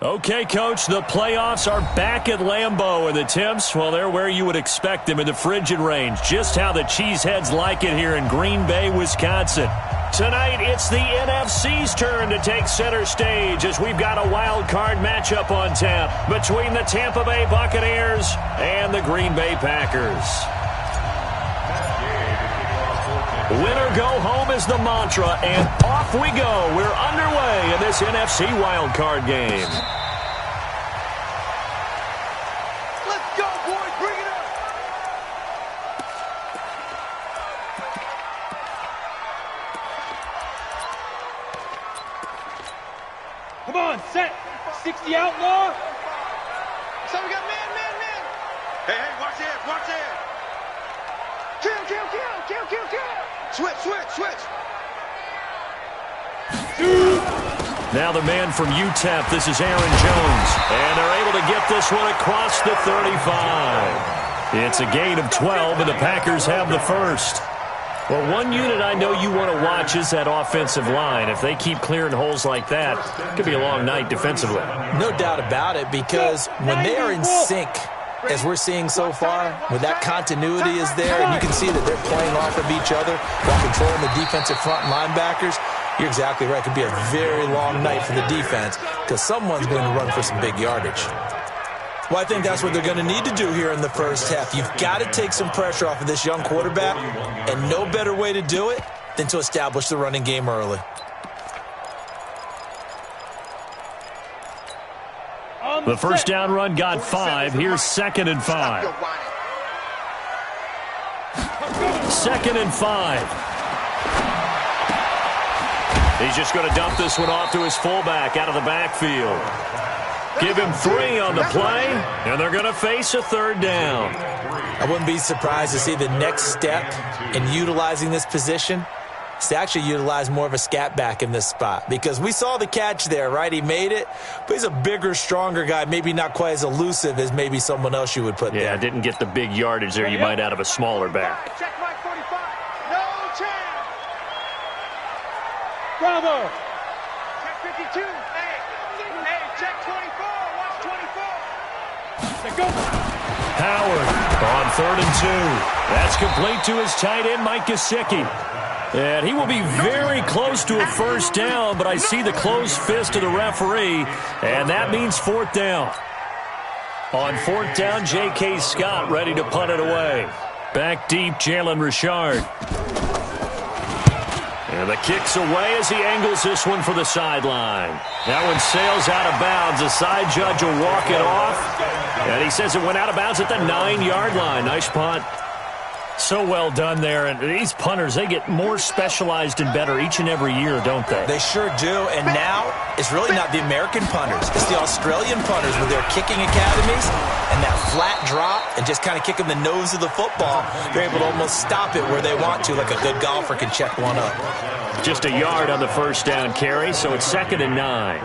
Okay, Coach, the playoffs are back at Lambeau, and the temps, well, they're where you would expect them in the frigid range. Just how the Cheeseheads like it here in Green Bay, Wisconsin. Tonight, it's the NFC's turn to take center stage as we've got a wild card matchup on tap between the Tampa Bay Buccaneers and the Green Bay Packers. Winner go home is the mantra, and off we go. We're underway in this NFC wild card game. Let's go, boys. Bring it up. Come on, set. 60 outlaw. So we got man. Hey, watch it. Kill. Switch. Now the man from UTEP, this is Aaron Jones. And they're able to get this one across the 35. It's a gain of 12, and the Packers have the first. Well, one unit I know you want to watch is that offensive line. If they keep clearing holes like that, it could be a long night defensively. No doubt about it, because when they are in sync, as we're seeing so far, when that continuity is there, and you can see that they're playing off of each other while controlling the defensive front linebackers, you're exactly right. It could be a very long night for the defense because someone's going to run for some big yardage. Well, I think that's what they're going to need to do here in the first half. You've got to take some pressure off of this young quarterback, and no better way to do it than to establish the running game early. The first down run got 5. Here's 2nd and 5. 2nd and 5. He's just going to dump this one off to his fullback out of the backfield. Give him 3 on the play, and they're going to face a 3rd down. I wouldn't be surprised to see the next step in utilizing this position is to actually utilize more of a scat back in this spot, because we saw the catch there, right? He made it, but he's a bigger, stronger guy, maybe not quite as elusive as maybe someone else you would put there. Yeah, didn't get the big yardage there you might out of a smaller back. Check my 45. No chance. Bravo. Check 52. Hey, check 24. Watch 24. Let's go. Howard on 3rd and 2. That's complete to his tight end, Mike Gesicki. And he will be very close to a first down, but I see the closed fist of the referee, and that means 4th down. On 4th down, J.K. Scott ready to punt it away. Back deep, Jalen Richard. And the kick's away as he angles this one for the sideline. That one sails out of bounds. The side judge will walk it off. And he says it went out of bounds at the 9-yard line. Nice punt. So well done there. And these punters, they get more specialized and better each and every year, don't they? They sure do. And now it's really not the American punters. It's the Australian punters with their kicking academies and that flat drop and just kind of kicking the nose of the football. They're able to almost stop it where they want to, like a good golfer can check one up. Just a yard on the first down carry, so it's 2nd and 9.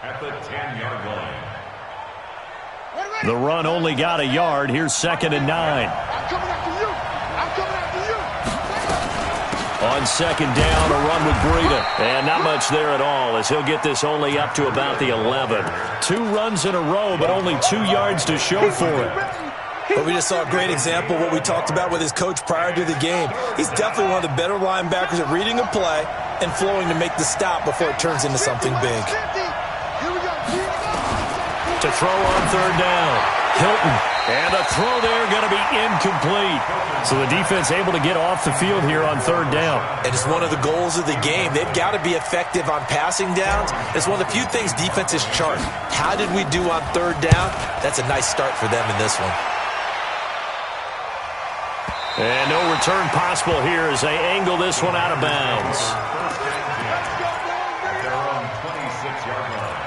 At the 10-yard line. The run only got a yard. Here's 2nd and 9. I'm coming after you. On 2nd down, a run with Breida. And not much there at all, as he'll get this only up to about the 11. 2 runs in a row, but only 2 yards to show for it. But we just saw a great example of what we talked about with his coach prior to the game. He's definitely one of the better linebackers at reading a play and flowing to make the stop before it turns into something big. To throw on 3rd down, Hilton. And the throw there going to be incomplete. So the defense able to get off the field here on 3rd down. And it's one of the goals of the game. They've got to be effective on passing downs. It's one of the few things defenses chart. How did we do on 3rd down? That's a nice start for them in this one. And no return possible here as they angle this one out of bounds. They're on 26-yard line.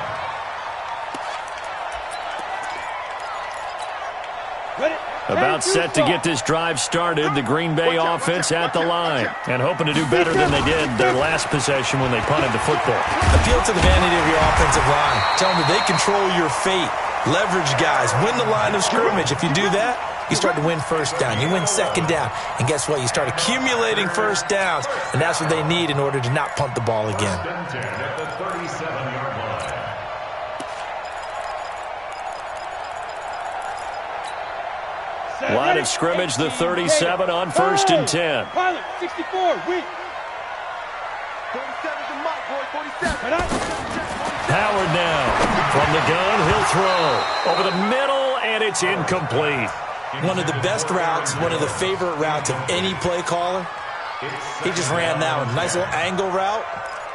About set to get this drive started, the Green Bay offense at the line. And hoping to do better than they did their last possession when they punted the football. Appeal to the vanity of your offensive line. Tell them that they control your fate. Leverage guys. Win the line of scrimmage. If you do that, you start to win first down. You win 2nd down. And guess what? You start accumulating first downs. And that's what they need in order to not punt the ball again. At the 37-yard line. line of scrimmage, the 37 on 1st and 10. Pilot, 64, weak. 47's a mark, boy, 47. Howard now. From the gun, he'll throw. Over the middle, and it's incomplete. One of the best routes, one of the favorite routes of any play caller. He just ran that one. Nice little angle route.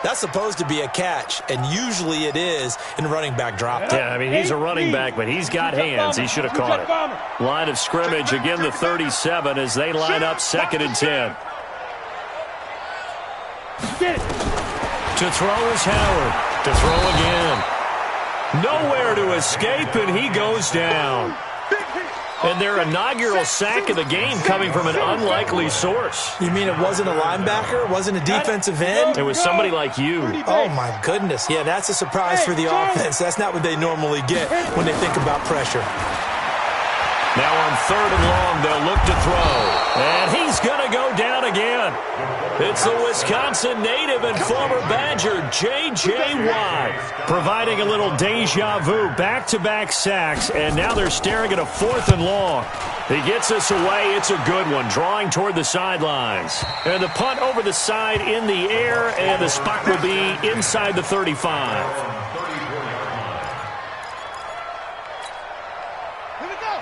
That's supposed to be a catch, and usually it is in running back drop. Yeah, I mean, he's a running back, but he's got hands. He should have caught it. Line of scrimmage, again, the 37 as they line up 2nd and 10. To throw is Howard. To throw again. Nowhere to escape, and he goes down. And their inaugural sack of the game coming from an unlikely source. You mean it wasn't a linebacker? It wasn't a defensive end? It was somebody like you. Oh, my goodness. Yeah, that's a surprise for the offense. That's not what they normally get when they think about pressure. Now on 3rd and long, they'll look to throw. And he's going to go down again. It's the Wisconsin native and former Badger, J.J. Watt, providing a little deja vu, back-to-back sacks, and now they're staring at a 4th and long. He gets us away. It's a good one, drawing toward the sidelines. And the punt over the side in the air, and the spot will be inside the 35.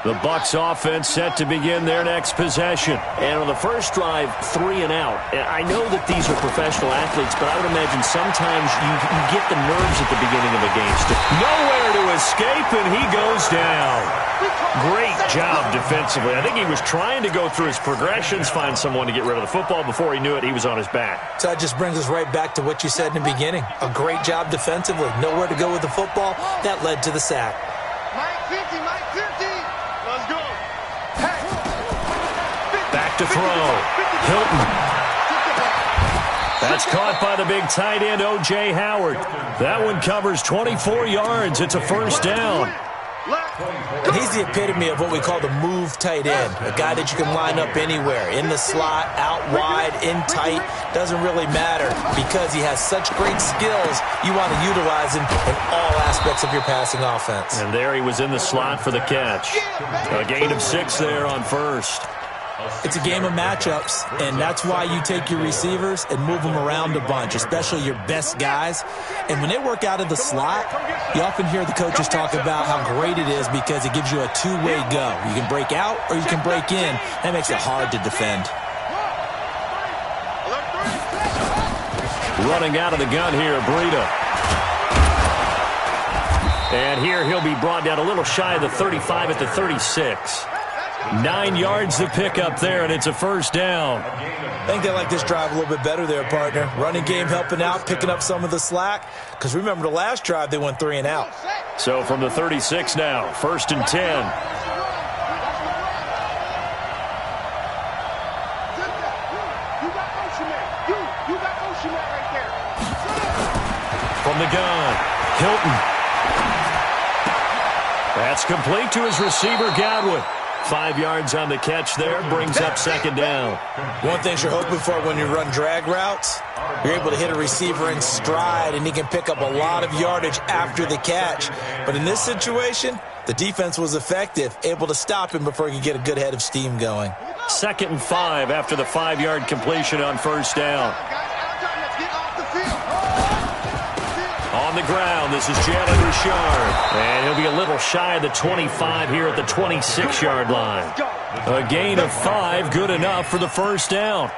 The Bucs offense set to begin their next possession. And on the first drive, 3 and out. And I know that these are professional athletes, but I would imagine sometimes you get the nerves at the beginning of a game. Nowhere to escape, and he goes down. Great job defensively. I think he was trying to go through his progressions, find someone to get rid of the football. Before he knew it, he was on his back. So that just brings us right back to what you said in the beginning. A great job defensively. Nowhere to go with the football. That led to the sack. Mike 50, Mike 50. Let's go. Back to throw. Hilton. That's caught by the big tight end, O.J. Howard. That one covers 24 yards. It's a 1st down. And he's the epitome of what we call the move tight end. A guy that you can line up anywhere. In the slot, out wide, in tight. Doesn't really matter because he has such great skills. You want to utilize him in all aspects of your passing offense. And there he was in the slot for the catch. A gain of 6 there on 1st. It's a game of matchups, and that's why you take your receivers and move them around a bunch, especially your best guys. And when they work out of the slot, you often hear the coaches talk about how great it is because it gives you a two-way go. You can break out or you can break in. That makes it hard to defend. Running out of the gun here, Breida. And here he'll be brought down a little shy of the 35 at the 36. 9 yards to pick up there, and it's a 1st down. I think they like this drive a little bit better there, partner. Running game helping out, picking up some of the slack. Because remember, the last drive, they went 3 and out. So from the 36 now, 1st and 10. From the gun, Hilton. That's complete to his receiver, Godwin. 5 yards on the catch there, brings up 2nd down. One thing you're hoping for when you run drag routes, you're able to hit a receiver in stride, and he can pick up a lot of yardage after the catch. But in this situation, the defense was effective, able to stop him before he could get a good head of steam going. 2nd and 5 after the 5-yard completion on 1st down. On the ground, this is Jalen Richard. And he'll be a little shy of the 25 here at the 26-yard line. A gain of 5, good enough for the 1st down.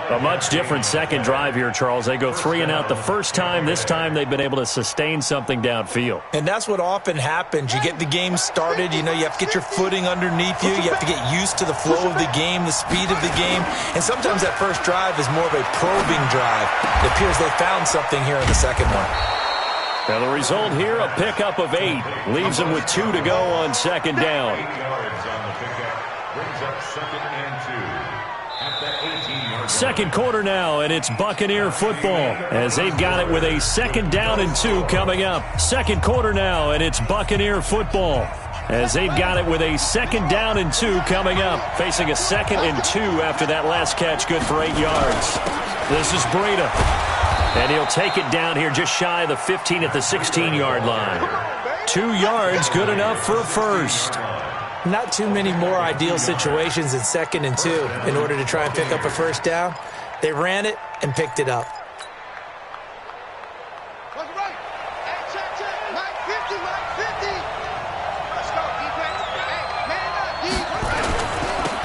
A much different second drive here, Charles. They go 3 and out the first time. This time they've been able to sustain something downfield. And that's what often happens. You get the game started. You know, you have to get your footing underneath you. You have to get used to the flow of the game, the speed of the game. And sometimes that first drive is more of a probing drive. It appears they found something here in the second one. Now the result here, a pickup of 8. Leaves them with 2 to go on 2nd down. 8 yards on the pickup. Brings up 2nd and 2. At the 18-yard 2nd quarter now, and it's Buccaneer football as they've got it with a 2nd down and 2 coming up. 2nd quarter now, and it's Buccaneer football as they've got it with a 2nd down and 2 coming up. Facing a 2nd and 2 after that last catch, good for 8 yards. This is Breida. And he'll take it down here just shy of the 15 at the 16-yard line. 2 yards, good enough for a 1st. Not too many more ideal situations in 2nd and 2 in order to try and pick up a first down. They ran it and picked it up.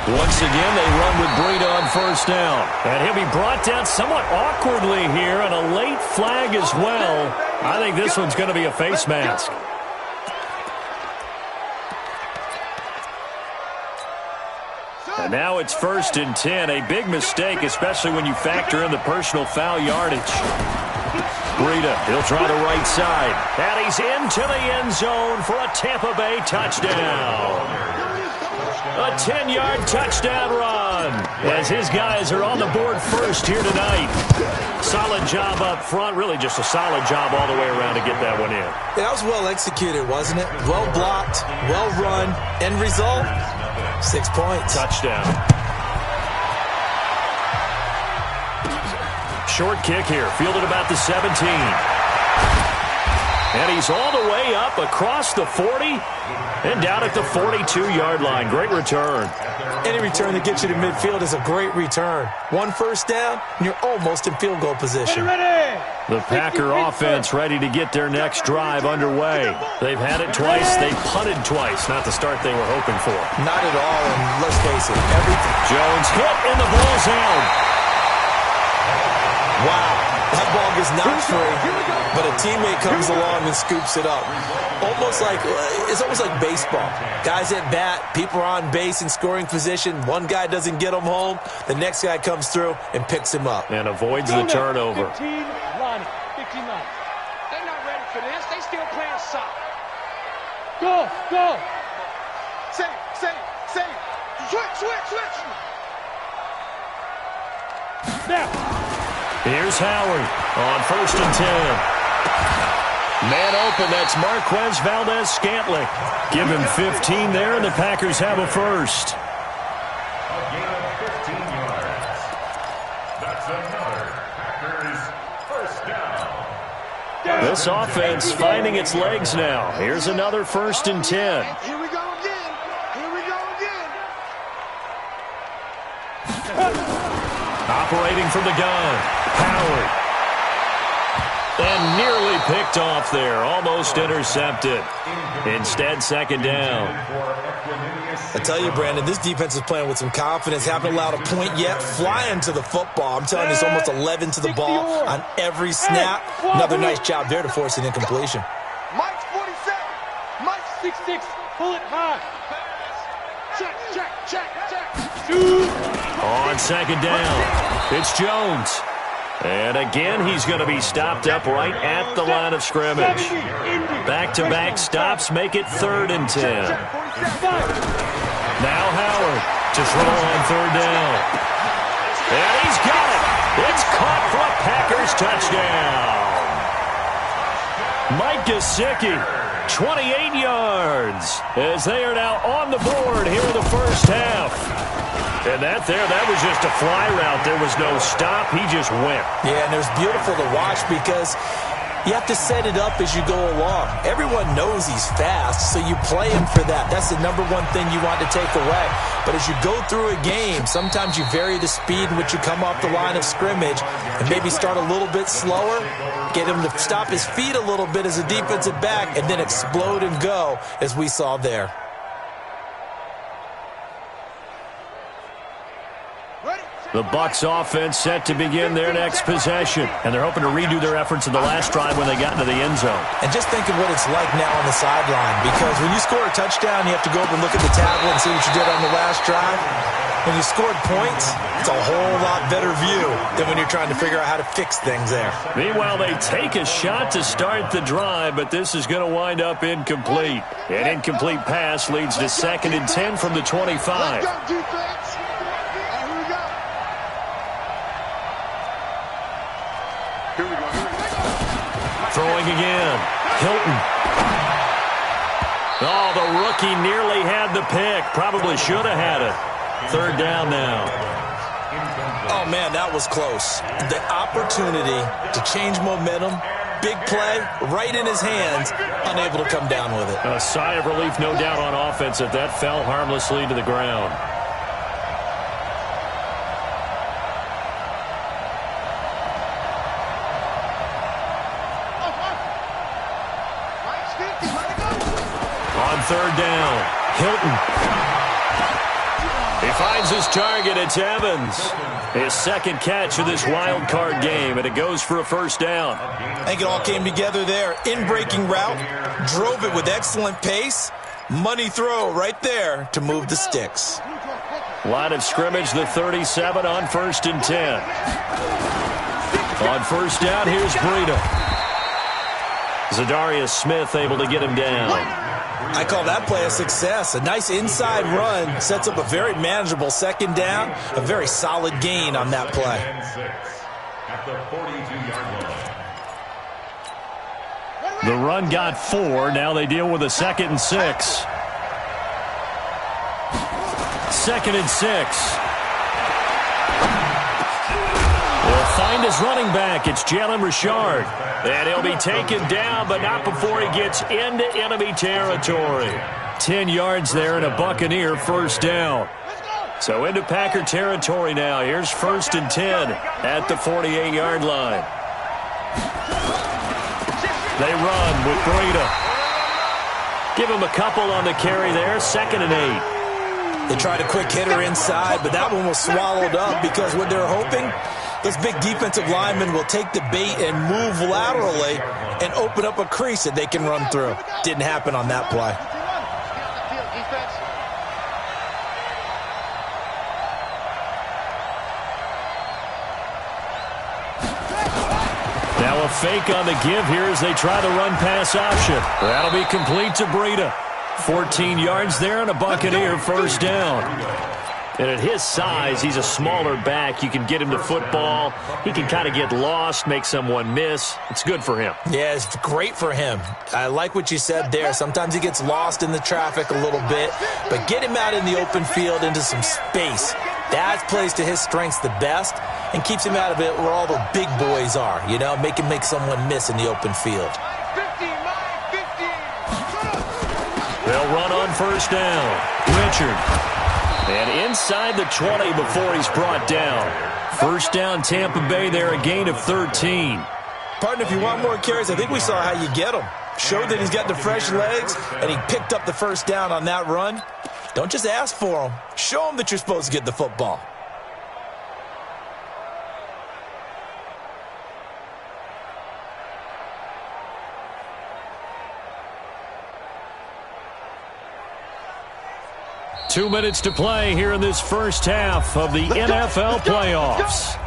Once again, they run with Breida on first down. And he'll be brought down somewhat awkwardly here, and a late flag as well. I think this one's going to be a face mask. And now it's 1st and 10. A big mistake, especially when you factor in the personal foul yardage. Breida, he'll try the right side. And he's into the end zone for a Tampa Bay touchdown. A 10-yard touchdown run as his guys are on the board first here tonight. Solid job up front. Really just a solid job all the way around to get that one in. Yeah, that was well executed, wasn't it? Well blocked, well run. End result, 6 points. Touchdown. Short kick here. Fielded about the 17. And he's all the way up across the 40 and down at the 42-yard line. Great return. Any return that gets you to midfield is a great return. 1 first down, and you're almost in field goal position. The Packer offense ready to get their next drive underway. They've had it twice. They've punted twice. Not the start they were hoping for. Not at all, and let's face it, everything. Jones hit, and the ball's out. Wow, that ball gets knocked free, but a teammate comes along and scoops it up. It's almost like baseball. Guys at bat, people are on base in scoring position. One guy doesn't get him home. The next guy comes through and picks him up. And avoids the turnover. 15 line. They're not ready for this. They still playing soccer. Go. Save. Switch. Now. Here's Howard on 1st and 10. Man open, that's Marquez Valdez-Scantling. Give him 15 there, and the Packers have a first. A gain of 15 yards. That's another Packers first down. This offense finding its legs now. Here's another 1st and 10. Here we go again. Operating from the gun. Howard. And nearly picked off there. Almost intercepted. Instead, 2nd down. I tell you, Brandon, this defense is playing with some confidence. Haven't allowed a point yet. Flying to the football. I'm telling you, it's almost 11 to the ball on every snap. Another nice job there to force an incompletion. Mike's 47. Mike's 6'6". Pull it high. Check. Shoot. On 2nd down, it's Jones. And again, he's going to be stopped up right at the line of scrimmage. Back-to-back stops make it 3rd and 10. Now Howard to throw on 3rd down. And he's got it. It's caught for a Packers touchdown. Mike Gesicki, 28 yards, as they are now on the board here in the first half. And that was just a fly route. There was no stop. He just went. Yeah, and it was beautiful to watch because you have to set it up as you go along. Everyone knows he's fast, so you play him for that. That's the #1 thing you want to take away. But as you go through a game, sometimes you vary the speed in which you come off the line of scrimmage and maybe start a little bit slower, get him to stop his feet a little bit as a defensive back, and then explode and go as we saw there. The Bucs offense set to begin their next possession. And they're hoping to redo their efforts in the last drive when they got into the end zone. And just think of what it's like now on the sideline. Because when you score a touchdown, you have to go over and look at the tablet and see what you did on the last drive. When you scored points, it's a whole lot better view than when you're trying to figure out how to fix things there. Meanwhile, they take a shot to start the drive, but this is going to wind up incomplete. An incomplete pass leads to 2nd and 10 from the 25. Throwing again. Hilton. Oh, the rookie nearly had the pick. Probably should have had it. 3rd down now. Oh, man, that was close. The opportunity to change momentum, big play right in his hands, unable to come down with it. A sigh of relief, no doubt, on offense that that fell harmlessly to the ground. On third down, Hilton. He finds his target. It's Evans. His second catch of this wild card game, and it goes for a first down. I think it all came together there. In-breaking route, drove it with excellent pace. Money throw right there to move the sticks. Line of scrimmage, the 37 on 1st and 10. On first down, here's Breida. Zadarius Smith able to get him down. I call that play a success. A nice inside run sets up a very manageable second down. A very solid gain on that play. At the 42-yard line. The run got 4. Now they deal with a 2nd and 6. 2nd and 6. He'll find his running back. It's Jalen Richard. And he'll be taken down, but not before he gets into enemy territory. 10 yards there and a Buccaneer first down. So into Packer territory now. Here's 1st and 10 at the 48-yard line. They run with Breida. Give him a couple on the carry there. 2nd and 8. They tried a quick hitter inside, but that one was swallowed up because what they're hoping, those big defensive linemen will take the bait and move laterally and open up a crease that they can run through. Didn't happen on that play. Now a fake on the give here as they try the run-pass option. That'll be complete to Breida. 14 yards there and a Buccaneer first down. And at his size, he's a smaller back. You can get him to football. He can kind of get lost, make someone miss. It's good for him. Yeah, it's great for him. I like what you said there. Sometimes he gets lost in the traffic a little bit, but get him out in the open field into some space. That plays to his strengths the best and keeps him out of it where all the big boys are, you know, make him make someone miss in the open field. They'll run on first down. Richard. And inside the 20 before he's brought down. First down, Tampa Bay there, a gain of 13. Partner, if you want more carries, I think we saw how you get him. Showed that he's got the fresh legs, and he picked up the first down on that run. Don't just ask for him. Show him that you're supposed to get the football. Two minutes to play here in this first half of the NFL playoffs.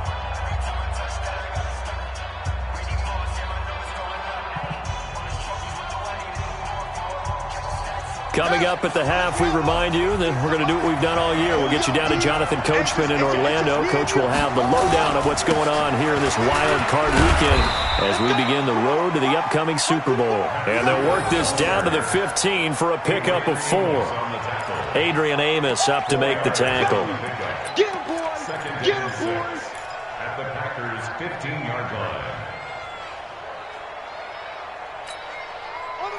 Coming up at the half, we remind you that we're going to do what we've done all year. We'll get you down to Jonathan Coachman in Orlando. Coach will have the lowdown of what's going on here in this wild card weekend as we begin the road to the upcoming Super Bowl. And they'll work this down to the 15 for a pickup of 4. Adrian Amos up to make the tackle. Get him, boys! Get him, boys! At the Packers' 15-yard line.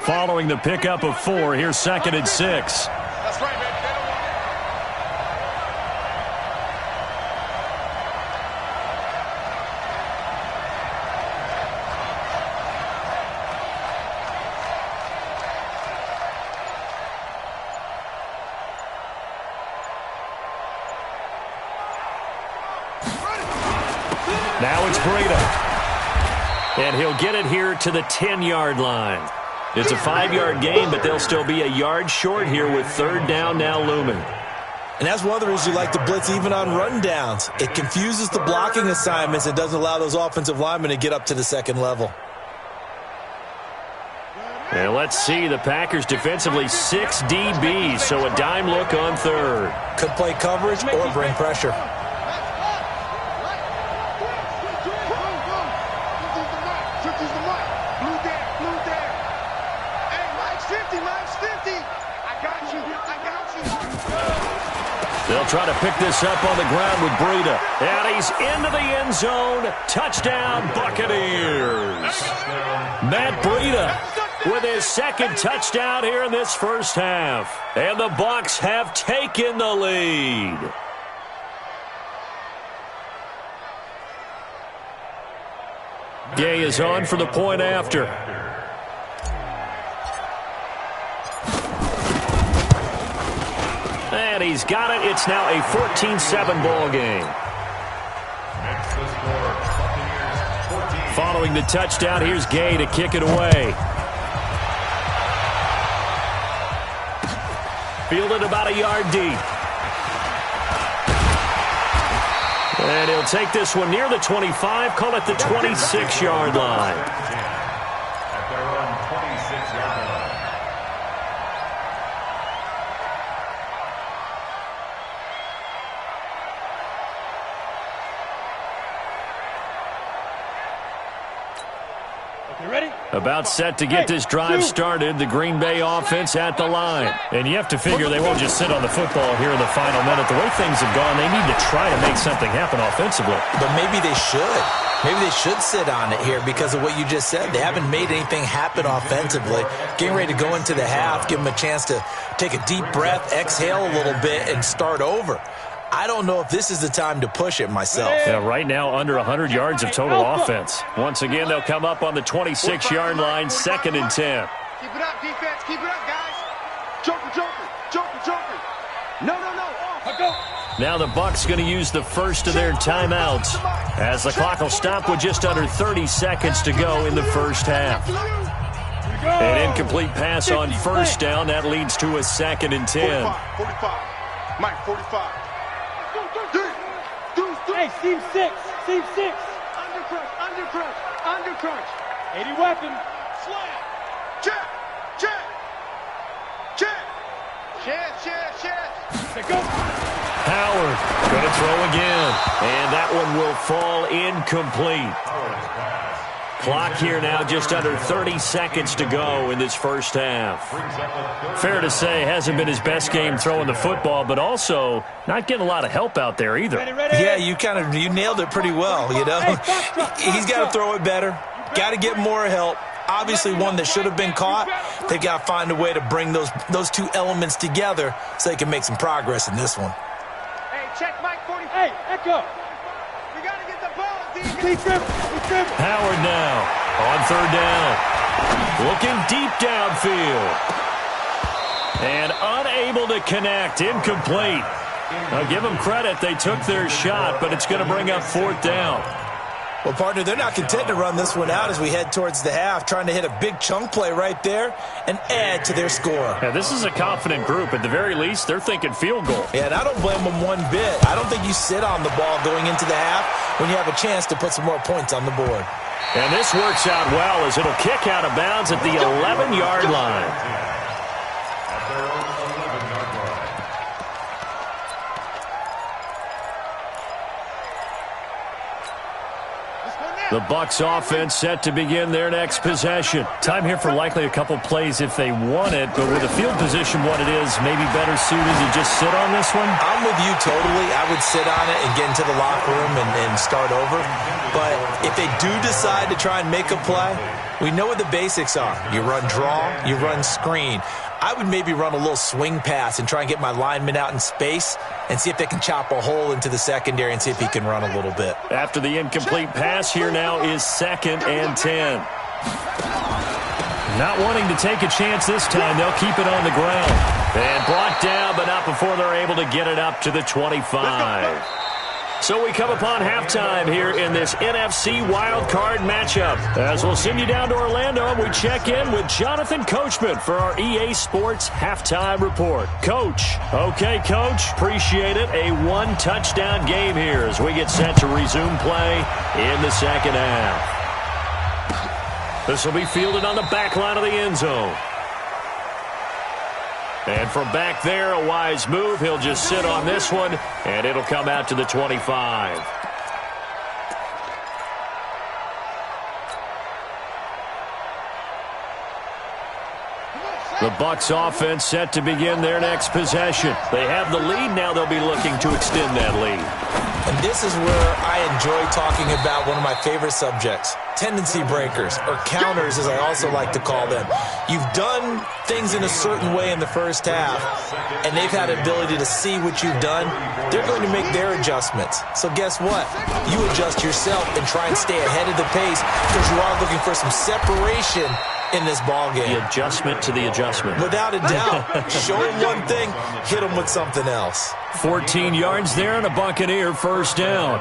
Following the pickup of 4, here's 2nd and 6. That's right, man. Now it's Breida. And he'll get it here to the 10-yard line. It's a 5-yard gain, but they'll still be a yard short here with third down now looming. And that's one of the reasons you like to blitz even on run downs. It confuses the blocking assignments and doesn't allow those offensive linemen to get up to the second level. And let's see, the Packers defensively 6 DBs, so a dime look on third. Could play coverage or bring pressure. They'll try to pick this up on the ground with Breida. And he's into the end zone. Touchdown, Buccaneers. Matt Breida with his second touchdown here in this first half. And the Bucs have taken the lead. Gay is on for the point after. And he's got it. It's now a 14-7 ball game. Following the touchdown, here's Gay to kick it away. Fielded about a yard deep. And he'll take this one near the 25, call it the 26-yard line. At their own 26-yard line. About set to get this drive started, the Green Bay offense at the line. And you have to figure they won't just sit on the football here in the final minute. The way things have gone, they need to try to make something happen offensively. But maybe they should. Maybe they should sit on it here because of what you just said. They haven't made anything happen offensively. Getting ready to go into the half, give them a chance to take a deep breath, exhale a little bit, and start over. I don't know if this is the time to push it myself. Yeah, right now under 100 yards of total offense. Once again, they'll come up on the 26-yard line, 2nd and 10. Keep it up, defense. Keep it up, guys. Joker, joker, joker, joker. No, off. Go. Now the Bucs going to use the first of their timeouts as the clock will stop with just under 30 seconds to go in the first half. An incomplete pass on first down. That leads to a 2nd and 10. 45. Mike, 45. Hey, seam 6. Under crunch. 80 weapon. Slam. Check. Go. Howard going to throw again. And that one will fall incomplete. Clock here now just under 30 seconds to go in this first half. Fair to say, hasn't been his best game throwing the football, but also not getting a lot of help out there either. Yeah, you nailed it pretty well, you know. He's got to throw it better. Got to get more help. Obviously one that should have been caught. They've got to find a way to bring those two elements together so they can make some progress in this one. Hey, check Mike 40. Hey, Echo. We got to get the ball. Howard now on 3rd down. Looking deep downfield. And unable to connect. Incomplete. Now give them credit. They took their shot, but it's going to bring up 4th down. Well, partner, they're not content to run this one out as we head towards the half, trying to hit a big chunk play right there and add to their score. Yeah, this is a confident group. At the very least, they're thinking field goal. Yeah, and I don't blame them one bit. I don't think you sit on the ball going into the half when you have a chance to put some more points on the board. And this works out well as it'll kick out of bounds at the 11-yard line. The Bucs offense set to begin their next possession. Time here for likely a couple plays if they want it, but with the field position what it is, maybe better suited to just sit on this one? I'm with you totally. I would sit on it and get into the locker room and start over. But if they do decide to try and make a play, we know what the basics are. You run draw, you run screen. I would maybe run a little swing pass and try and get my lineman out in space and see if they can chop a hole into the secondary and see if he can run a little bit. After the incomplete pass, here now is 2nd and 10. Not wanting to take a chance this time, they'll keep it on the ground. And brought down, but not before they're able to get it up to the 25. So we come upon halftime here in this NFC wildcard matchup. As we'll send you down to Orlando, we check in with Jonathan Coachman for our EA Sports Halftime Report. Coach. Okay, Coach. Appreciate it. A one-touchdown game here as we get set to resume play in the second half. This will be fielded on the back line of the end zone. And from back there, a wise move. He'll just sit on this one, and it'll come out to the 25. The Bucs offense set to begin their next possession. They have the lead. Now they'll be looking to extend that lead. And this is where I enjoy talking about one of my favorite subjects, tendency breakers, or counters as I also like to call them. You've done things in a certain way in the first half, and they've had the ability to see what you've done. They're going to make their adjustments. So guess what? You adjust yourself and try and stay ahead of the pace because you are looking for some separation in this ball game. The adjustment to the adjustment. Without a doubt. Show them one thing, hit them with something else. 14 yards there and a Buccaneer first down.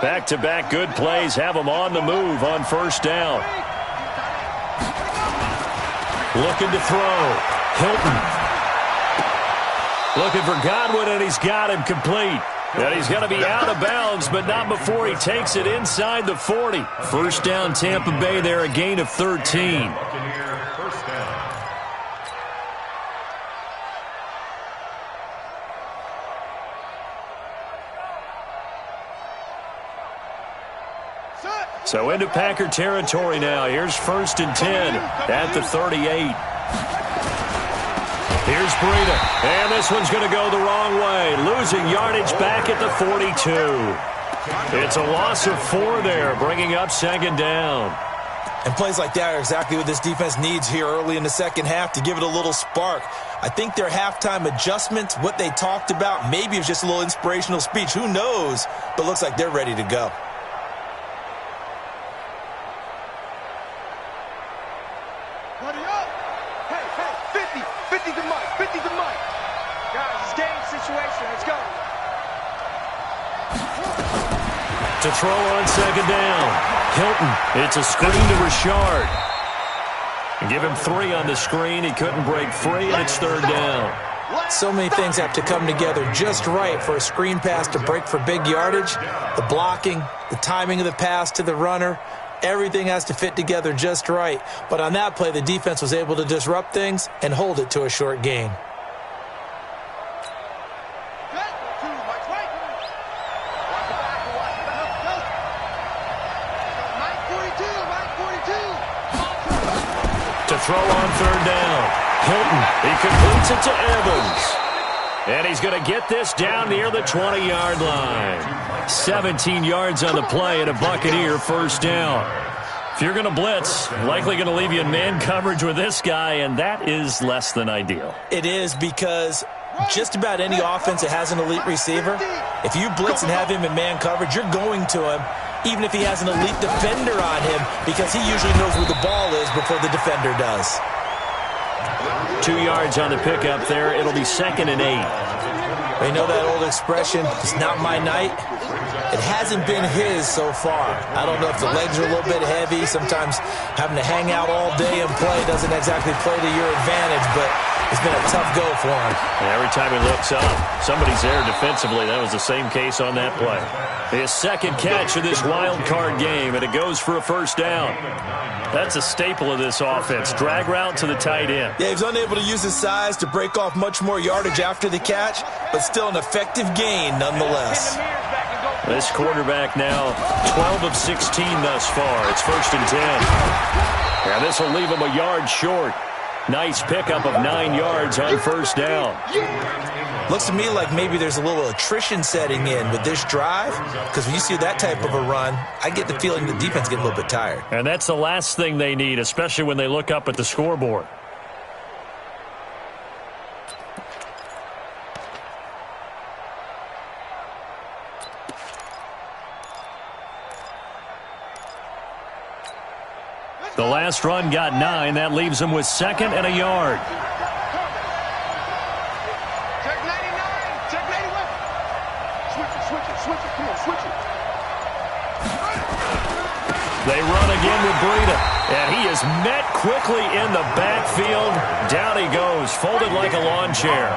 Back-to-back good plays have them on the move on first down. Looking to throw. Hilton. Looking for Godwin, and he's got him complete. And he's going to be out of bounds, but not before he takes it inside the 40. First down, Tampa Bay there, a gain of 13. So into Packer territory now. Here's 1st and 10 at the 38. Here's Breida, and this one's going to go the wrong way, losing yardage back at the 42. It's a loss of 4 there, bringing up 2nd down. And plays like that are exactly what this defense needs here early in the second half to give it a little spark. I think their halftime adjustments, what they talked about, maybe it was just a little inspirational speech. Who knows? But looks like they're ready to go. To throw on 2nd down. Hilton, it's a screen to Richard. And give him 3 on the screen. He couldn't break free, and it's 3rd down. So many things have to come together just right for a screen pass to break for big yardage. The blocking, the timing of the pass to the runner, everything has to fit together just right. But on that play, the defense was able to disrupt things and hold it to a short gain. Throw on 3rd down. Hilton, he completes it to Evans. And he's going to get this down near the 20-yard line. 17 yards on the play and a Buccaneer first down. If you're going to blitz, likely going to leave you in man coverage with this guy, and that is less than ideal. It is, because just about any offense that has an elite receiver, if you blitz and have him in man coverage, you're going to him, even if he has an elite defender on him, because he usually knows where the ball is before the defender does. 2 yards on the pickup there. It'll be 2nd and 8. They know that old expression, it's not my night. It hasn't been his so far. I don't know if the legs are a little bit heavy. Sometimes having to hang out all day and play doesn't exactly play to your advantage, but it's been a tough go for him. And every time he looks up, somebody's there defensively. That was the same case on that play. His 2nd catch of this wild card game, and it goes for a first down. That's a staple of this offense. Drag route to the tight end. Yeah, he's unable to use his size to break off much more yardage after the catch, but still an effective gain nonetheless. This quarterback now 12 of 16 thus far. It's 1st and 10. And this will leave him a yard short. Nice pickup of 9 yards on first down. Looks to me like maybe there's a little attrition setting in with this drive, because when you see that type of a run, I get the feeling the defense is getting a little bit tired. And that's the last thing they need, especially when they look up at the scoreboard. The last run got 9. That leaves them with 2nd and a yard. Check 99. Check 91. Switch it. Come on, switch it. They run again with Breida. And he is met quickly in the backfield. Down he goes, folded like a lawn chair.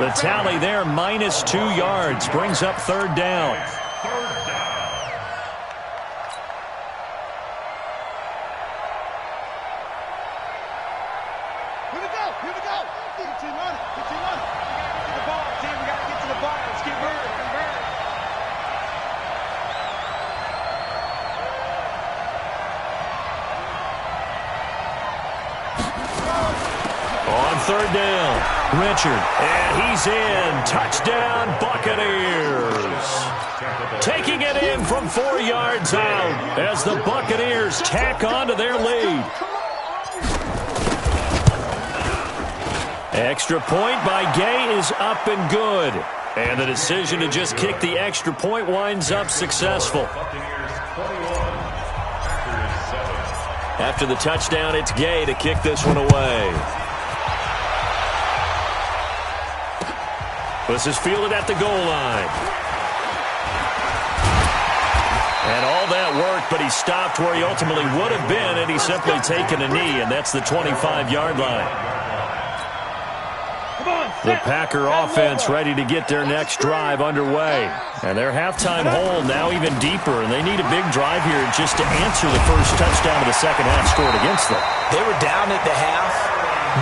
The tally there, -2 yards. Brings up 3rd down. On third down, Richard, and he's in. Touchdown, Buccaneers. Taking it in from 4 yards out as the Buccaneers tack on to their lead. Extra point by Gay is up and good. And the decision to just kick the extra point winds up successful. After the touchdown, it's Gay to kick this one away. This is fielded at the goal line. And all that worked, but he stopped where he ultimately would have been, and he's simply taken a knee, and that's the 25-yard line. The Packer offense ready to get their next drive underway. And their halftime hole now even deeper, and they need a big drive here just to answer the first touchdown of the second half scored against them. They were down at the half.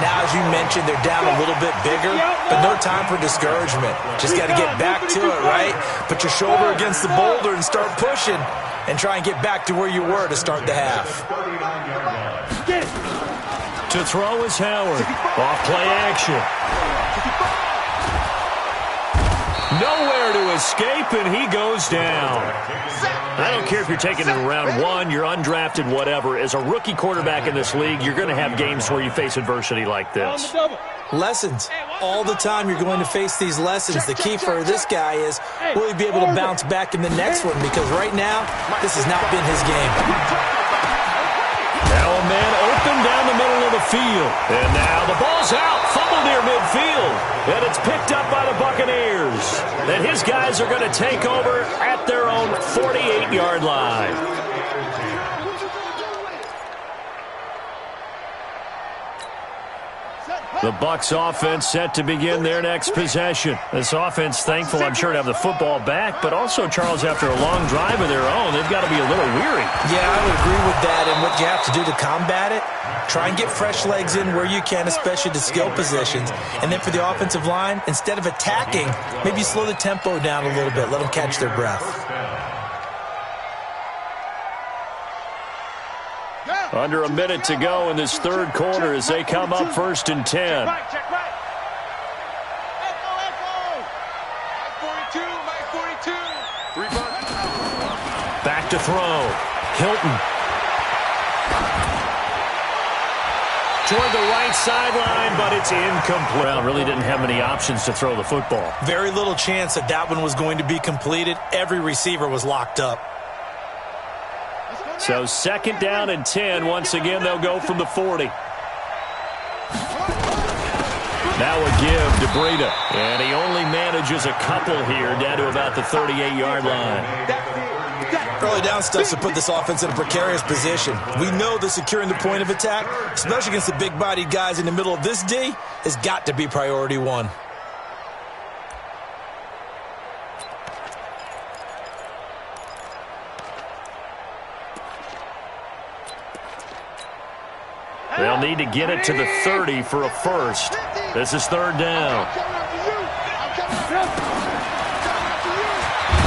Now, as you mentioned, they're down a little bit bigger, but no time for discouragement. Just got to get back to it, right? Put your shoulder against the boulder and start pushing and try and get back to where you were to start the half. To throw is Howard. Off play action. Nowhere to escape, and he goes down. I don't care if you're taking it in round 1, you're undrafted, whatever. As a rookie quarterback in this league, you're going to have games where you face adversity like this. Lessons. All the time you're going to face these lessons. The key for this guy is, will he be able to bounce back in the next one? Because right now, this has not been his game. Now a man open down the middle of the field. And now the ball's out. Fumble near midfield. And it's picked up by the Buccaneers. And his guys are going to take over at their own 48-yard line. The Bucs offense set to begin their next possession. This offense thankful, I'm sure, to have the football back, but also, Charles, after a long drive of their own, they've got to be a little weary. Yeah, I would agree with that, and what you have to do to combat it, try and get fresh legs in where you can, especially to skill positions. And then for the offensive line, instead of attacking, maybe slow the tempo down a little bit, let them catch their breath. Under a minute to go in this third quarter as they come up 1st and 10. Back to throw. Hilton. Toward the right sideline, but it's incomplete. Brown really didn't have many options to throw the football. Very little chance that that one was going to be completed. Every receiver was locked up. So 2nd down and 10. Once again, they'll go from the 40. Now a give to Breida. And he only manages a couple here down to about the 38-yard line. Early down stuff to put this offense in a precarious position. We know that securing the point of attack, especially against the big-bodied guys in the middle of this D, has got to be priority 1. They'll need to get it to the 30 for a first. This is 3rd down.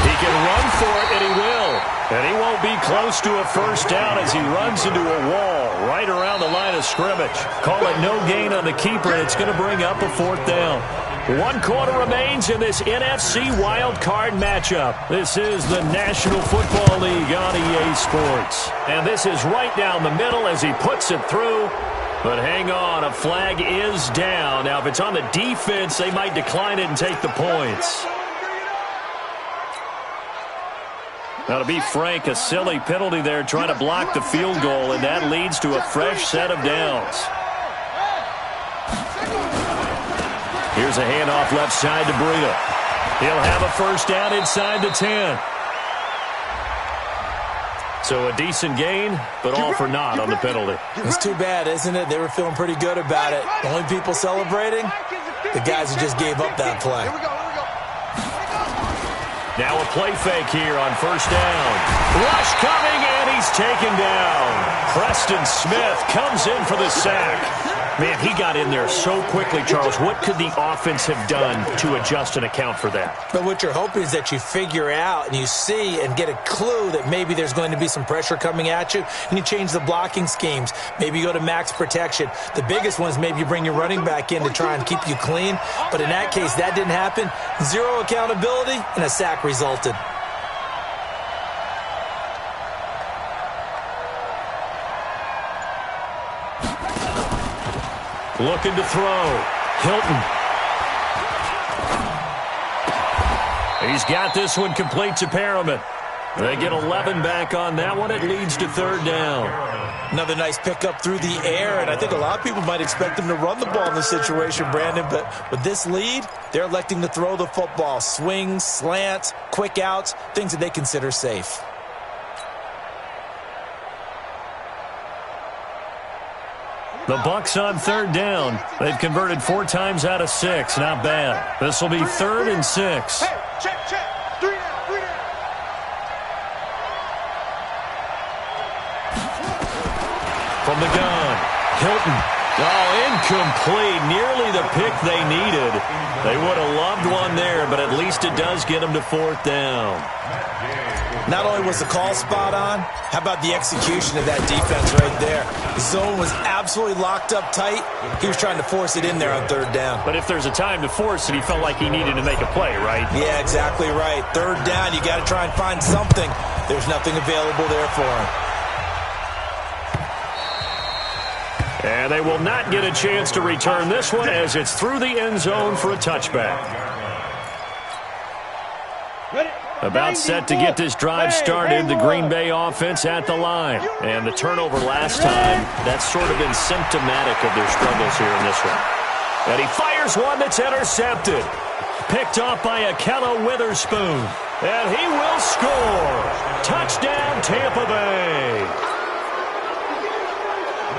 He can run for it, and he will. And he won't be close to a first down as he runs into a wall right around the line of scrimmage. Call it no gain on the keeper, and it's going to bring up a 4th down. 1 quarter remains in this NFC wild card matchup. This is the National Football League on EA Sports. And this is right down the middle as he puts it through. But hang on, a flag is down. Now, if it's on the defense, they might decline it and take the points. Now, to be frank, a silly penalty there trying to block the field goal, and that leads to a fresh set of downs. Here's a handoff left side to Breida. He'll have a first down inside the 10. So a decent gain, but all for naught on the penalty. It's too bad, isn't it? They were feeling pretty good about it. The only people celebrating, the guys who just gave up that play. Now a play fake here on first down. Rush coming, and he's taken down. Preston Smith comes in for the sack. Man, he got in there so quickly, Charles. What could the offense have done to adjust and account for that? But what you're hoping is that you figure out and you see and get a clue that maybe there's going to be some pressure coming at you, and you change the blocking schemes. Maybe you go to max protection. The biggest one is maybe you bring your running back in to try and keep you clean. But in that case, that didn't happen. Zero accountability, and a sack resulted. Looking to throw. Hilton. He's got this one complete to Perriman. They get 11 back on that one. It leads to third down. Another nice pickup through the air, and I think a lot of people might expect them to run the ball in this situation, Brandon, but with this lead, they're electing to throw the football. Swings, slants, quick outs, things that they consider safe. The Bucs on third down. They've converted 4 times out of 6. Not bad. This will be 3rd and 6. Hey, check. 3 down. From the gun, Hilton. Oh, incomplete. Nearly the pick they needed. They would have loved one there, but at least it does get them to 4th down. Not only was the call spot on, how about the execution of that defense right there? The zone was absolutely locked up tight. He was trying to force it in there on 3rd down. But if there's a time to force it, he felt like he needed to make a play, right? Yeah, exactly right. 3rd down, you got to try and find something. There's nothing available there for him. And they will not get a chance to return this one as it's through the end zone for a touchback. About set to get this drive started, the Green Bay offense at the line. And the turnover last time, that's sort of been symptomatic of their struggles here in this one. And he fires one that's intercepted. Picked off by Akella Witherspoon. And he will score. Touchdown, Tampa Bay.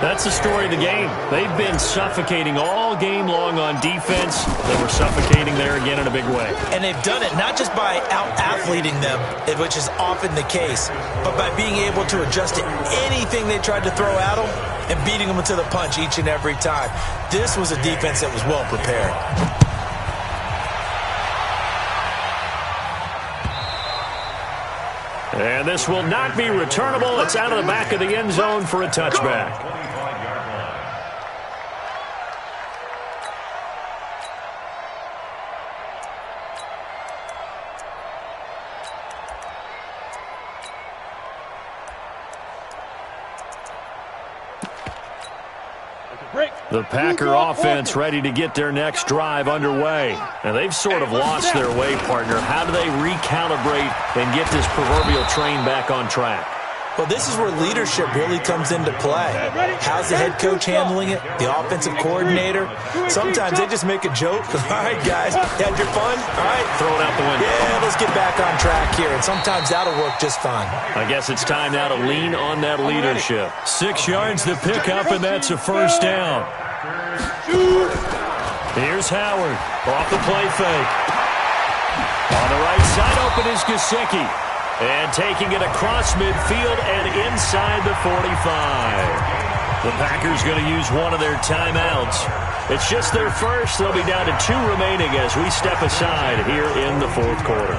That's the story of the game. They've been suffocating all game long on defense. They were suffocating there again in a big way. And they've done it not just by out-athleting them, which is often the case, but by being able to adjust to anything they tried to throw at them and beating them to the punch each and every time. This was a defense that was well prepared. And this will not be returnable. It's out of the back of the end zone for a touchback. The Packer offense ready to get their next drive underway. And they've sort of lost their way, partner. How do they recalibrate and get this proverbial train back on track? Well, this is where leadership really comes into play. How's the head coach handling it? The offensive coordinator? Sometimes they just make a joke. All right, guys, had your fun? All right. Throw it out the window. Yeah, let's get back on track here. And sometimes that'll work just fine. I guess it's time now to lean on that leadership. 6 yards to pick up, and that's a first down. Here's Howard off the play fake. On the right side, open is Gesicki. And taking it across midfield and inside the 45. The Packers going to use one of their timeouts. It's just their first. They'll be down to 2 remaining as we step aside here in the 4th quarter.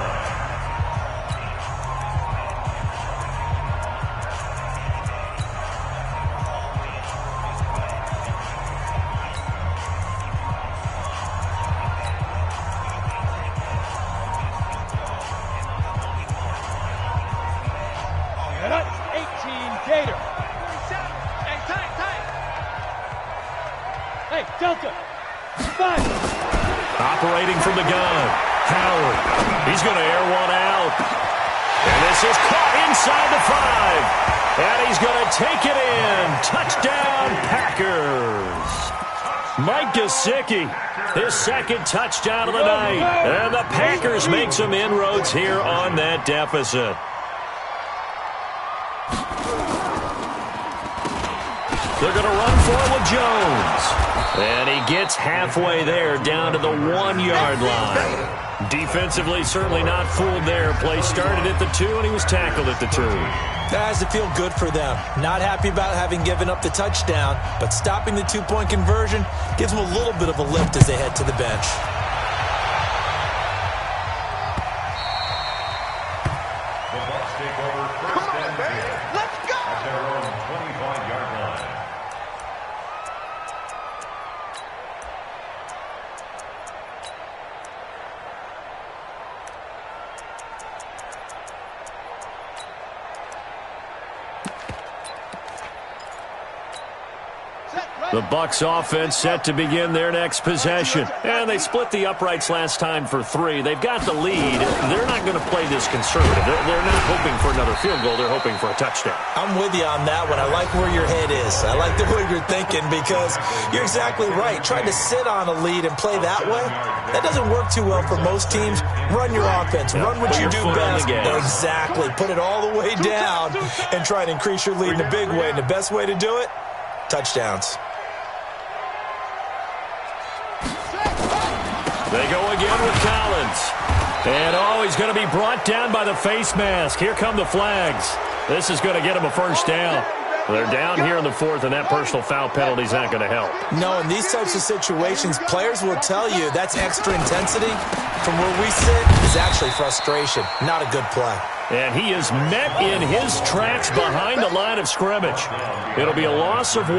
Operating from the gun, Howard. He's going to air one out. And this is caught inside the 5. And he's going to take it in. Touchdown, Packers. Mike Gesicki, his 2nd touchdown of the night. And the Packers make some inroads here on that deficit. They're going to run for it with Jones. And he gets halfway there, down to the 1-yard line. Defensively, certainly not fooled there. Play started at the 2, and he was tackled at the 2. That has to feel good for them. Not happy about having given up the touchdown, but stopping the 2-point conversion gives them a little bit of a lift as they head to the bench. The Bucs take over first and 10. Let's go! At their own 25-yard line. The Bucs offense set to begin their next possession. And they split the uprights last time for 3. They've got the lead. They're not going to play this conservative. They're not hoping for another field goal. They're hoping for a touchdown. I'm with you on that one. I like where your head is. I like the way you're thinking because you're exactly right. Trying to sit on a lead and play that way, that doesn't work too well for most teams. Run your offense. Run what you do best. Exactly. Put it all the way down and try and increase your lead in a big way. And the best way to do it, touchdowns. They go again with Collins. And, he's going to be brought down by the face mask. Here come the flags. This is going to get him a first down. They're down here in the 4th, and that personal foul penalty is not going to help. No, in these types of situations, players will tell you that's extra intensity. From where we sit, is actually frustration. Not a good play. And he is met in his tracks behind the line of scrimmage. It'll be a loss of 1,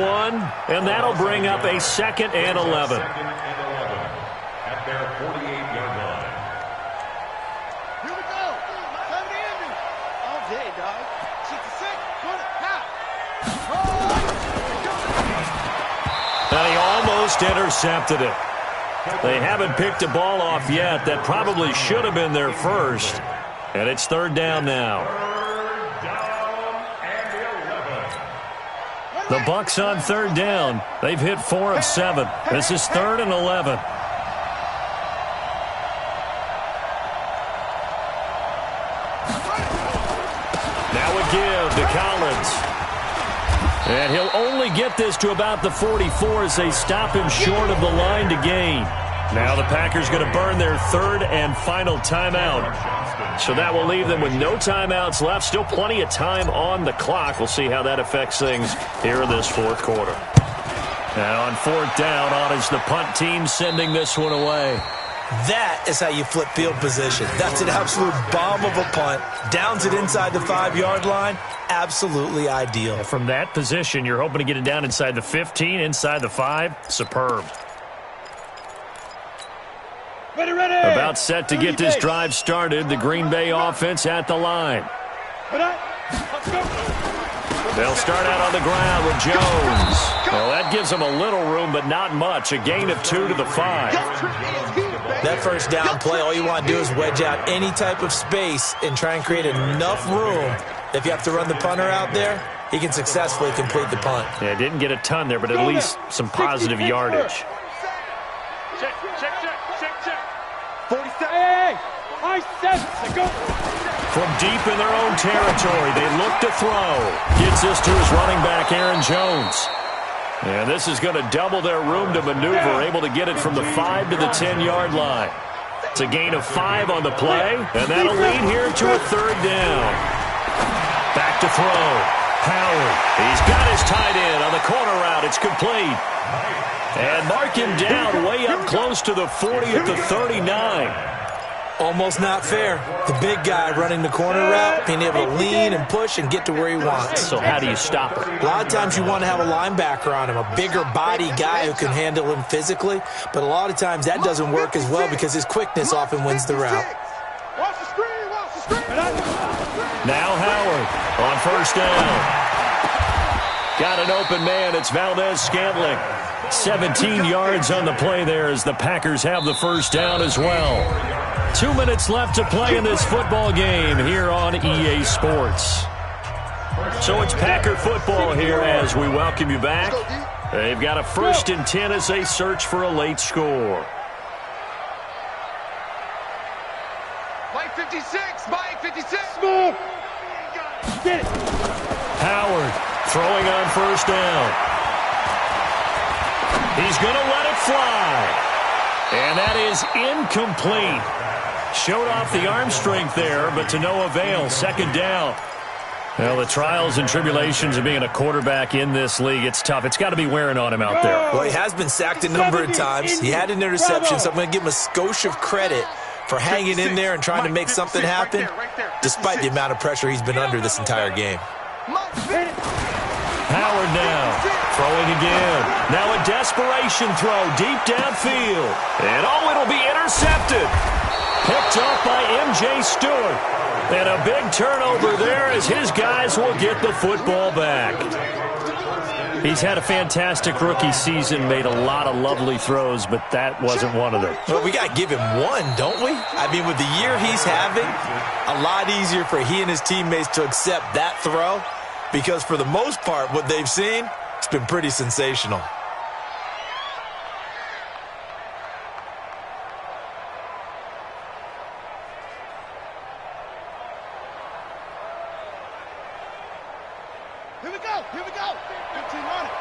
and that'll bring up a 2nd and 11. At their 48-yard line. Here we go. Time to end it. All day, dog. 66. Put it out. And he almost intercepted it. They haven't picked a ball off yet. That probably should have been their first. And it's 3rd down now. 3rd down and 11. The Bucs on 3rd down. They've hit 4 of 7. This is 3rd and 11. Now a give to Collins. And he'll only get this to about the 44 as they stop him short of the line to gain. Now the Packers going to burn their 3rd and final timeout. So that will leave them with no timeouts left. Still plenty of time on the clock. We'll see how that affects things here in this 4th quarter. Now on 4th down, on is the punt team sending this one away. That is how you flip field position. That's an absolute bomb of a punt. Downs it inside the 5-yard line. Absolutely ideal. From that position, you're hoping to get it down inside the 15, inside the 5. Superb. Ready, ready. About set to get this drive started. The Green Bay offense at the line. Let's go. They'll start out on the ground with Jones. Well, that gives them a little room, but not much. A gain of 2 to the 5. That first down play, all you want to do is wedge out any type of space and try and create enough room. If you have to run the punter out there, he can successfully complete the punt. Yeah, didn't get a ton there, but at least some positive yardage. Check. 47. Hey, I said to go. From deep in their own territory, they look to throw. Gets this to his running back, Aaron Jones. And this is going to double their room to maneuver, able to get it from the 5 to the 10-yard line. It's a gain of 5 on the play, and that'll lead here to a 3rd down. Back to throw. Howard. He's got his tight end on the corner route. It's complete. And mark him down way up close to the 40 at the 39. Almost not fair. The big guy running the corner route, being able to lean and push and get to where he wants. So how do you stop it? A lot of times you want to have a linebacker on him, a bigger body guy who can handle him physically. But a lot of times that doesn't work as well because his quickness often wins the route. Watch the screen. Now Howard on 1st down. Got an open man. It's Valdez-Scantling. 17 yards on the play there as the Packers have the first down as well. 2 minutes left to play in this football game here on EA Sports. So it's Packer football here as we welcome you back. They've got a 1st and 10 as they search for a late score. Mike 56. Mike 56. Move. Get it. Howard throwing on 1st down. He's going to let it fly. And that is incomplete. Showed off the arm strength there, but to no avail. Second down. Well, the trials and tribulations of being a quarterback in this league, it's tough. It's got to be wearing on him out there. Well, he has been sacked a number of times. He had an interception, so I'm going to give him a skosh of credit for hanging in there and trying to make something happen, despite the amount of pressure he's been under this entire game. Howard now, throwing again. Now a desperation throw deep downfield. And it'll be intercepted. Picked up by M.J. Stewart. And a big turnover there as his guys will get the football back. He's had a fantastic rookie season, made a lot of lovely throws, but that wasn't one of them. Well, we got to give him one, don't we? I mean, with the year he's having, a lot easier for he and his teammates to accept that throw. Because for the most part, what they've seen, it's been pretty sensational. Here we go. 15 on it.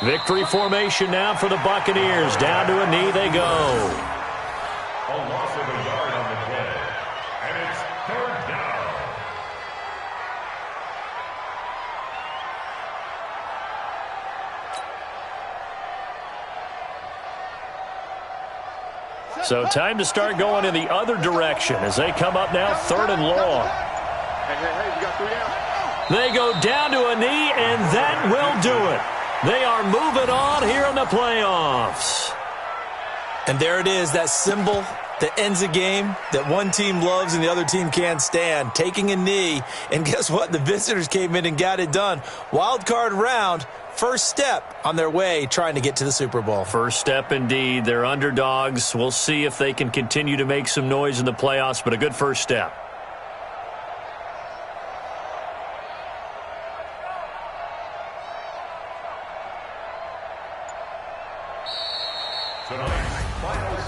Victory formation now for the Buccaneers. Down to a knee they go. A loss of a yard on the play. And it's third down. So time to start going in the other direction as they come up now, third and long. Hey, we got 3 down. They go down to a knee, and that will do it. They are moving on here in the playoffs. And there it is, that symbol that ends a game that one team loves and the other team can't stand, taking a knee. And guess what? The visitors came in and got it done. Wild card round, first step on their way trying to get to the Super Bowl. First step indeed. They're underdogs. We'll see if they can continue to make some noise in the playoffs, but a good first step.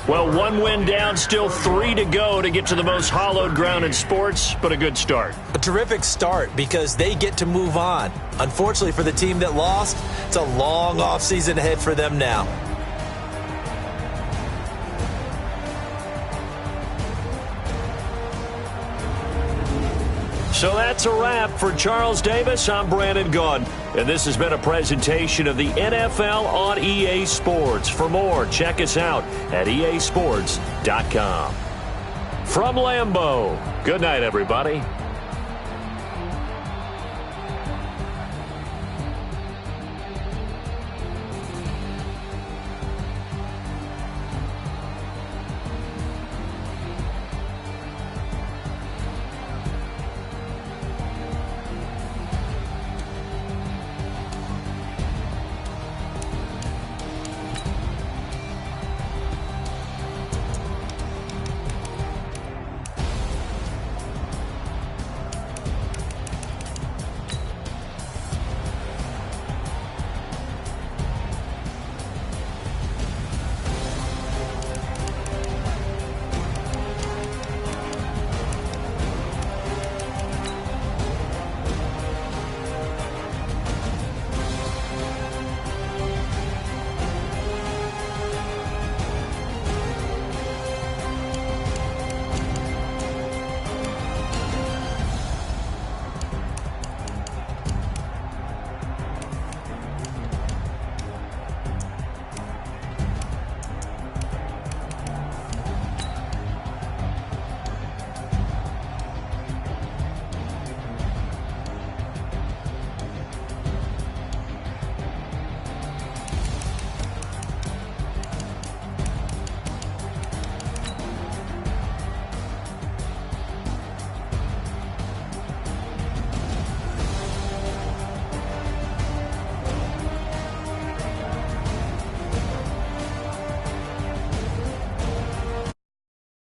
Well, one win down, still 3 to go to get to the most hallowed ground in sports, but a good start. A terrific start because they get to move on. Unfortunately for the team that lost, it's a long offseason ahead for them now. So that's a wrap for Charles Davis. I'm Brandon Gaudin, and this has been a presentation of the NFL on EA Sports. For more, check us out at easports.com. From Lambeau, good night, everybody.